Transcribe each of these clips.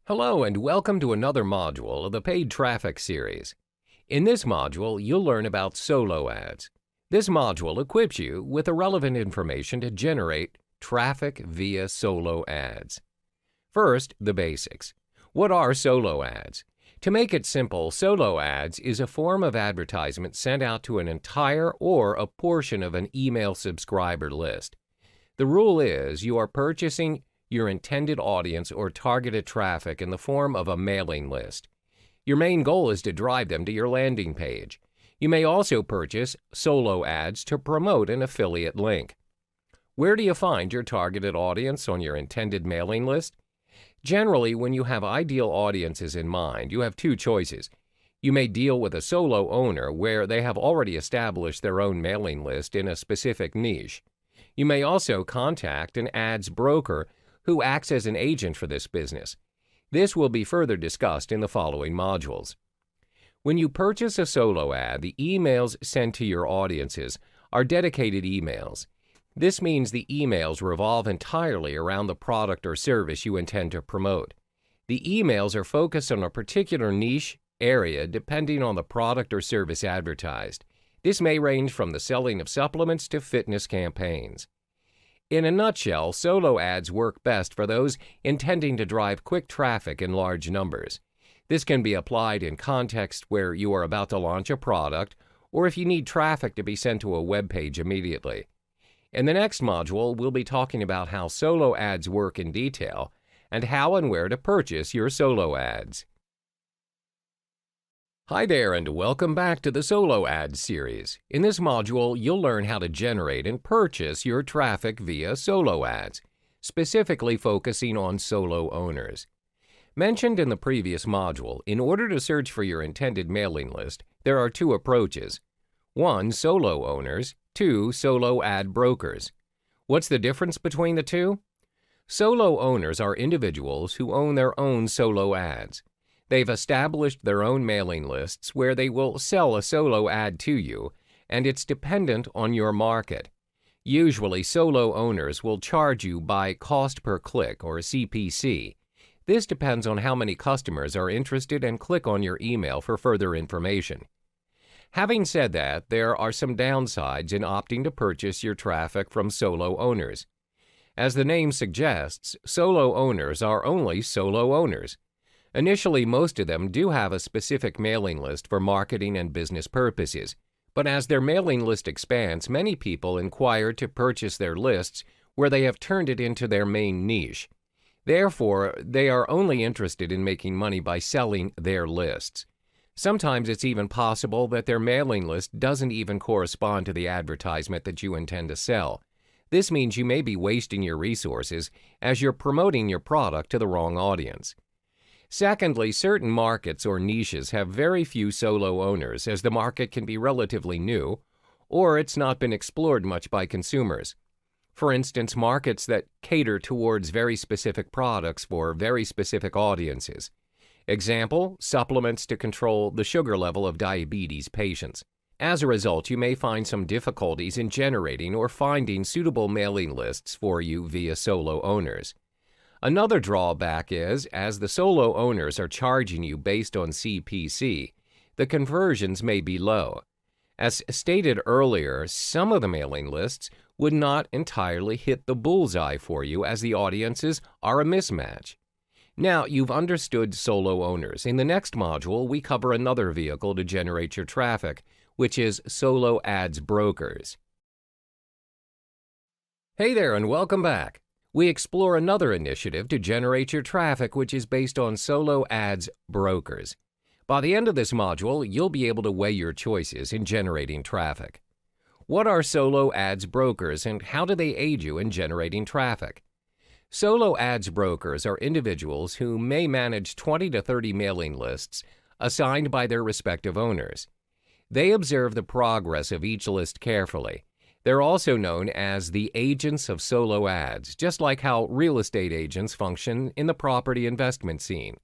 Hello and welcome to another module of the Paid Traffic series. In this module, you'll learn about solo ads. This module equips you with the relevant information to generate traffic via solo ads. First, the basics. What are solo ads? To make it simple, solo ads is a form of advertisement sent out to an entire or a portion of an email subscriber list. The rule is you are purchasing your intended audience or targeted traffic in the form of a mailing list. Your main goal is to drive them to your landing page. You may also purchase solo ads to promote an affiliate link. Where do you find your targeted audience on your intended mailing list? Generally, when you have ideal audiences in mind, you have two choices. You may deal with a solo owner where they have already established their own mailing list in a specific niche. You may also contact an ads broker who acts as an agent for this business. This will be further discussed in the following modules. When you purchase a solo ad, the emails sent to your audiences are dedicated emails. This means the emails revolve entirely around the product or service you intend to promote. The emails are focused on a particular niche area depending on the product or service advertised. This may range from the selling of supplements to fitness campaigns. In a nutshell, solo ads work best for those intending to drive quick traffic in large numbers. This can be applied in context where you are about to launch a product or if you need traffic to be sent to a web page immediately. In the next module, we'll be talking about how solo ads work in detail and how and where to purchase your solo ads. Hi there and welcome back to the Solo Ads series. In this module, you'll learn how to generate and purchase your traffic via solo ads, specifically focusing on solo owners. Mentioned in the previous module, in order to search for your intended mailing list, there are two approaches. 1. Solo owners. 2. Solo ad brokers. What's the difference between the two? Solo owners are individuals who own their own solo ads. They've established their own mailing lists where they will sell a solo ad to you, and it's dependent on your market. Usually, solo owners will charge you by cost per click or CPC. This depends on how many customers are interested and click on your email for further information. Having said that, there are some downsides in opting to purchase your traffic from solo owners. As the name suggests, solo owners are only solo owners. Initially, most of them do have a specific mailing list for marketing and business purposes, but as their mailing list expands, many people inquire to purchase their lists where they have turned it into their main niche. Therefore, they are only interested in making money by selling their lists. Sometimes it's even possible that their mailing list doesn't even correspond to the advertisement that you intend to sell. This means you may be wasting your resources as you're promoting your product to the wrong audience. Secondly, certain markets or niches have very few solo owners as the market can be relatively new or it's not been explored much by consumers. For instance, markets that cater towards very specific products for very specific audiences. Example, supplements to control the sugar level of diabetes patients. As a result, you may find some difficulties in generating or finding suitable mailing lists for you via solo owners. Another drawback is, as the solo owners are charging you based on CPC, the conversions may be low. As stated earlier, some of the mailing lists would not entirely hit the bullseye for you as the audiences are a mismatch. Now, you've understood solo owners. In the next module, we cover another vehicle to generate your traffic, which is solo ads brokers. Hey there and welcome back. We explore another initiative to generate your traffic which is based on solo ads brokers. By the end of this module, you'll be able to weigh your choices in generating traffic. What are solo ads brokers and how do they aid you in generating traffic? Solo ads brokers are individuals who may manage 20 to 30 mailing lists assigned by their respective owners. They observe the progress of each list carefully. They're also known as the agents of solo ads, just like how real estate agents function in the property investment scene.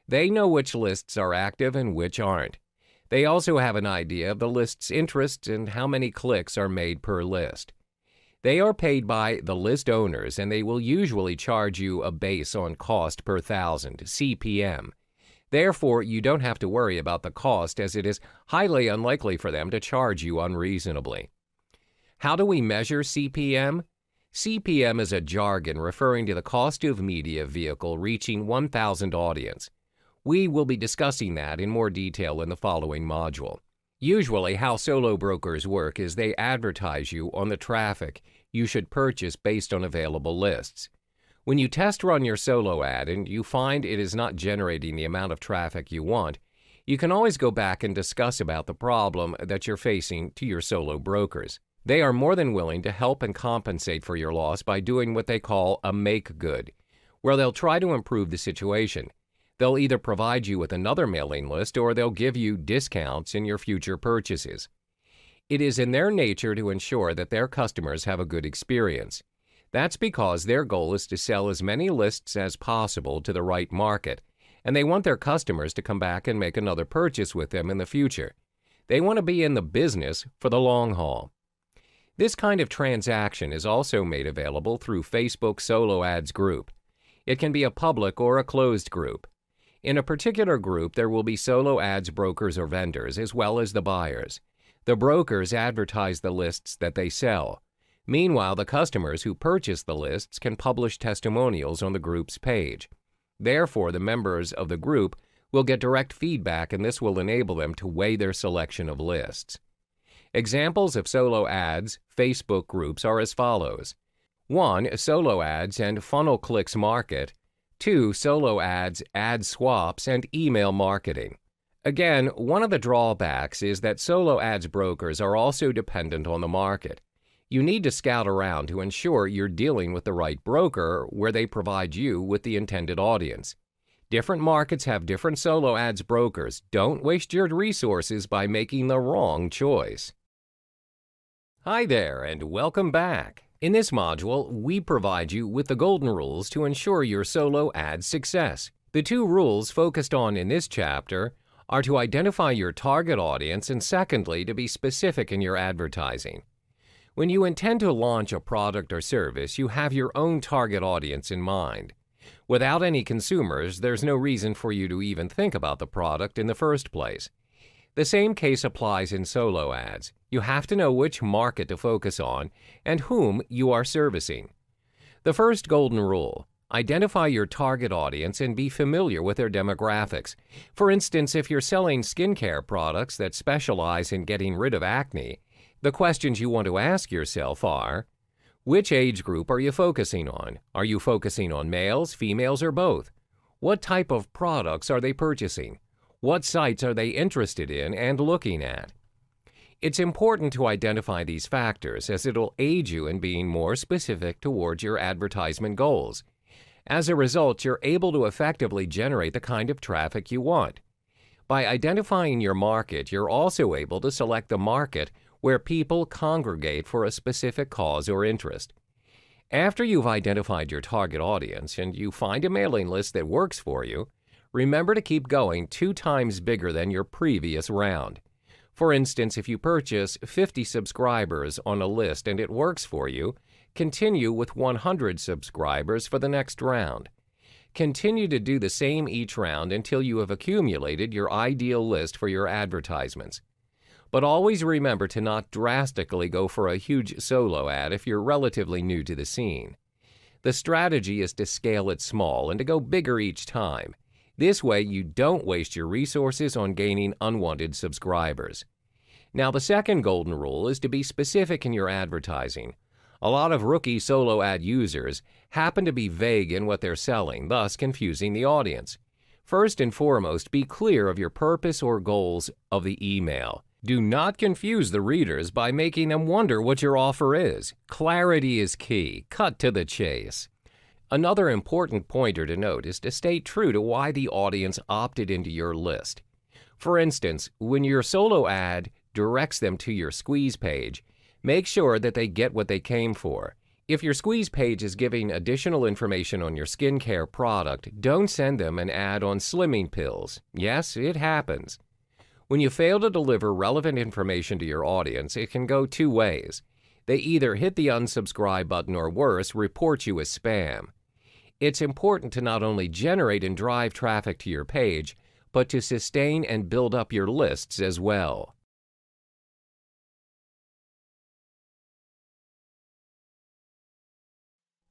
They know which lists are active and which aren't. They also have an idea of the list's interests and how many clicks are made per list. They are paid by the list owners, and they will usually charge you a base on cost per thousand, CPM. Therefore, you don't have to worry about the cost, as it is highly unlikely for them to charge you unreasonably. How do we measure CPM? CPM is a jargon referring to the cost of media vehicle reaching 1,000 audience. We will be discussing that in more detail in the following module. Usually, how solo brokers work is they advertise you on the traffic you should purchase based on available lists. When you test run your solo ad and you find it is not generating the amount of traffic you want, you can always go back and discuss about the problem that you're facing to your solo brokers. They are more than willing to help and compensate for your loss by doing what they call a make good, where they'll try to improve the situation. They'll either provide you with another mailing list or they'll give you discounts in your future purchases. It is in their nature to ensure that their customers have a good experience. That's because their goal is to sell as many lists as possible to the right market, and they want their customers to come back and make another purchase with them in the future. They want to be in the business for the long haul. This kind of transaction is also made available through Facebook Solo Ads group. It can be a public or a closed group. In a particular group, there will be solo ads brokers or vendors, as well as the buyers. The brokers advertise the lists that they sell. Meanwhile, the customers who purchase the lists can publish testimonials on the group's page. Therefore, the members of the group will get direct feedback, and this will enable them to weigh their selection of lists. Examples of solo ads Facebook groups are as follows. 1. Solo ads and funnel clicks market. 2. Solo ads, ad swaps, and email marketing. Again, one of the drawbacks is that solo ads brokers are also dependent on the market. You need to scout around to ensure you're dealing with the right broker where they provide you with the intended audience. Different markets have different solo ads brokers. Don't waste your resources by making the wrong choice. Hi there, and welcome back. In this module, we provide you with the golden rules to ensure your solo ad success. The two rules focused on in this chapter are to identify your target audience and secondly, to be specific in your advertising. When you intend to launch a product or service, you have your own target audience in mind. Without any consumers, there's no reason for you to even think about the product in the first place. The same case applies in solo ads. You have to know which market to focus on and whom you are servicing. The first golden rule: identify your target audience and be familiar with their demographics. For instance, if you're selling skincare products that specialize in getting rid of acne, the questions you want to ask yourself are, which age group are you focusing on? Are you focusing on males, females, or both? What type of products are they purchasing? What sites are they interested in and looking at? It's important to identify these factors as it'll aid you in being more specific towards your advertisement goals. As a result, you're able to effectively generate the kind of traffic you want. By identifying your market, you're also able to select the market where people congregate for a specific cause or interest. After you've identified your target audience and you find a mailing list that works for you, remember to keep going 2 times bigger than your previous round. For instance, if you purchase 50 subscribers on a list and it works for you, continue with 100 subscribers for the next round. Continue to do the same each round until you have accumulated your ideal list for your advertisements. But always remember to not drastically go for a huge solo ad if you're relatively new to the scene. The strategy is to scale it small and to go bigger each time. This way you don't waste your resources on gaining unwanted subscribers. Now, the second golden rule is to be specific in your advertising. A lot of rookie solo ad users happen to be vague in what they're selling, thus confusing the audience. First and foremost, be clear of your purpose or goals of the email. Do not confuse the readers by making them wonder what your offer is. Clarity is key. Cut to the chase. Another important pointer to note is to stay true to why the audience opted into your list. For instance, when your solo ad directs them to your squeeze page, make sure that they get what they came for. If your squeeze page is giving additional information on your skincare product, don't send them an ad on slimming pills. Yes, it happens. When you fail to deliver relevant information to your audience, it can go 2 ways. They either hit the unsubscribe button or worse, report you as spam. It's important to not only generate and drive traffic to your page, but to sustain and build up your lists as well.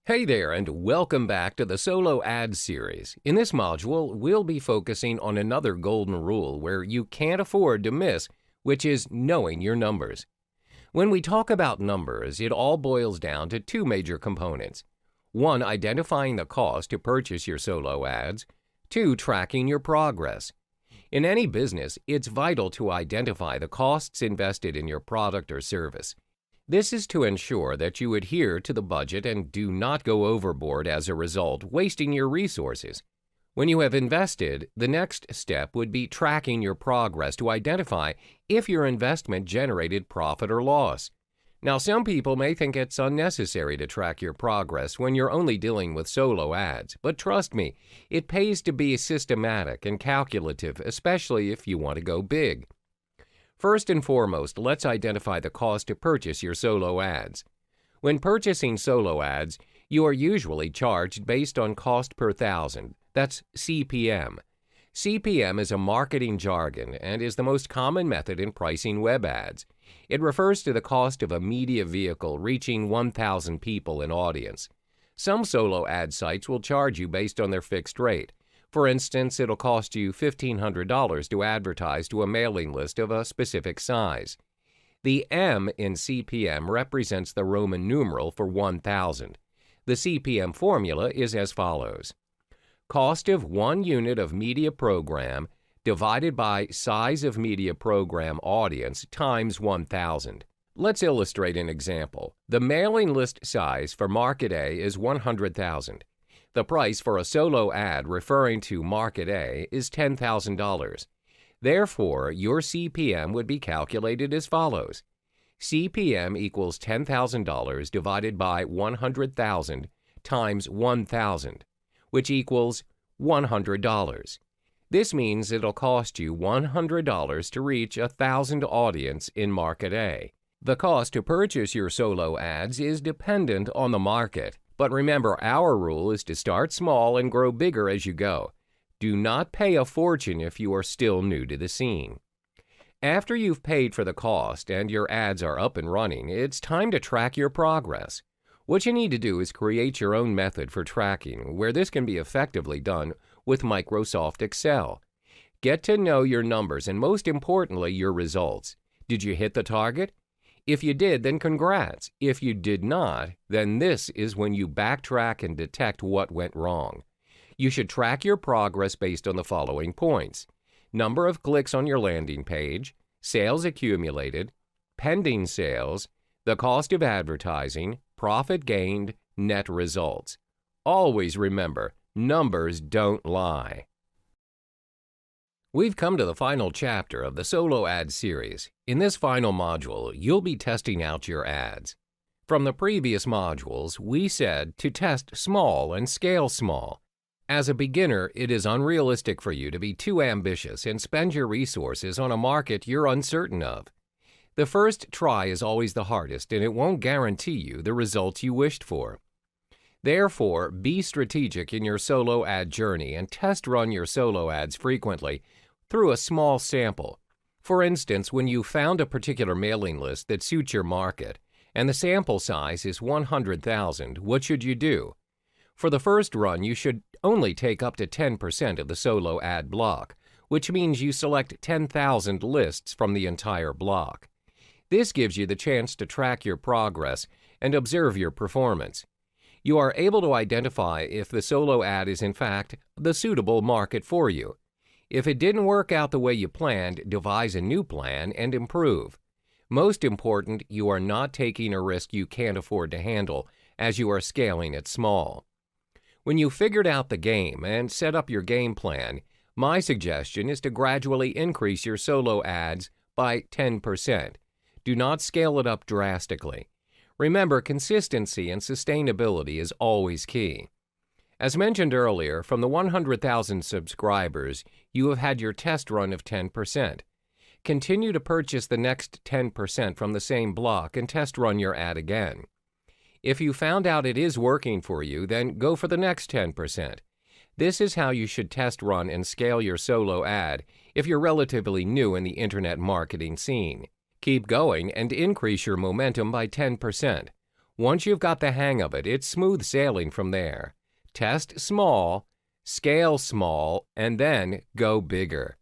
Hey there, and welcome back to the Solo Ads series. In this module, we'll be focusing on another golden rule where you can't afford to miss, which is knowing your numbers. When we talk about numbers, it all boils down to two major components. One, identifying the cost to purchase your solo ads. Two, tracking your progress. In any business, it's vital to identify the costs invested in your product or service. This is to ensure that you adhere to the budget and do not go overboard as a result, wasting your resources. When you have invested, the next step would be tracking your progress to identify if your investment generated profit or loss. Now, some people may think it's unnecessary to track your progress when you're only dealing with solo ads, but trust me, it pays to be systematic and calculative, especially if you want to go big. First and foremost, let's identify the cost to purchase your solo ads. When purchasing solo ads, you are usually charged based on cost per thousand. That's CPM. CPM is a marketing jargon and is the most common method in pricing web ads. It refers to the cost of a media vehicle reaching 1,000 people in audience. Some solo ad sites will charge you based on their fixed rate. For instance, it'll cost you $1,500 to advertise to a mailing list of a specific size. The M in CPM represents the Roman numeral for 1,000. The CPM formula is as follows. Cost of 1 unit of media program divided by size of media program audience times 1,000. Let's illustrate an example. The mailing list size for Market A is 100,000. The price for a solo ad referring to Market A is $10,000. Therefore, your CPM would be calculated as follows. CPM equals $10,000 divided by 100,000 times 1,000, which equals $100. This means it'll cost you $100 to reach 1,000 audience in Market A. The cost to purchase your solo ads is dependent on the market, but remember our rule is to start small and grow bigger as you go. Do not pay a fortune if you are still new to the scene. After you've paid for the cost and your ads are up and running, it's time to track your progress. What you need to do is create your own method for tracking, where this can be effectively done with Microsoft Excel. Get to know your numbers and, most importantly, your results. Did you hit the target? If you did, then congrats. If you did not, then this is when you backtrack and detect what went wrong. You should track your progress based on the following points: number of clicks on your landing page, sales accumulated, pending sales, the cost of advertising, profit gained, net results. Always remember, numbers don't lie. We've come to the final chapter of the Solo Ad series. In this final module, you'll be testing out your ads. From the previous modules, we said to test small and scale small. As a beginner, it is unrealistic for you to be too ambitious and spend your resources on a market you're uncertain of. The first try is always the hardest, and it won't guarantee you the results you wished for. Therefore, be strategic in your solo ad journey and test run your solo ads frequently through a small sample. For instance, when you found a particular mailing list that suits your market and the sample size is 100,000, what should you do? For the first run, you should only take up to 10% of the solo ad block, which means you select 10,000 lists from the entire block. This gives you the chance to track your progress and observe your performance. You are able to identify if the solo ad is in fact the suitable market for you. If it didn't work out the way you planned, devise a new plan and improve. Most important, you are not taking a risk you can't afford to handle as you are scaling it small. When you figured out the game and set up your game plan, my suggestion is to gradually increase your solo ads by 10%. Do not scale it up drastically. Remember, consistency and sustainability is always key. As mentioned earlier, from the 100,000 subscribers, you have had your test run of 10%. Continue to purchase the next 10% from the same block and test run your ad again. If you found out it is working for you, then go for the next 10%. This is how you should test run and scale your solo ad if you're relatively new in the internet marketing scene. Keep going and increase your momentum by 10%. Once you've got the hang of it, it's smooth sailing from there. Test small, scale small, and then go bigger.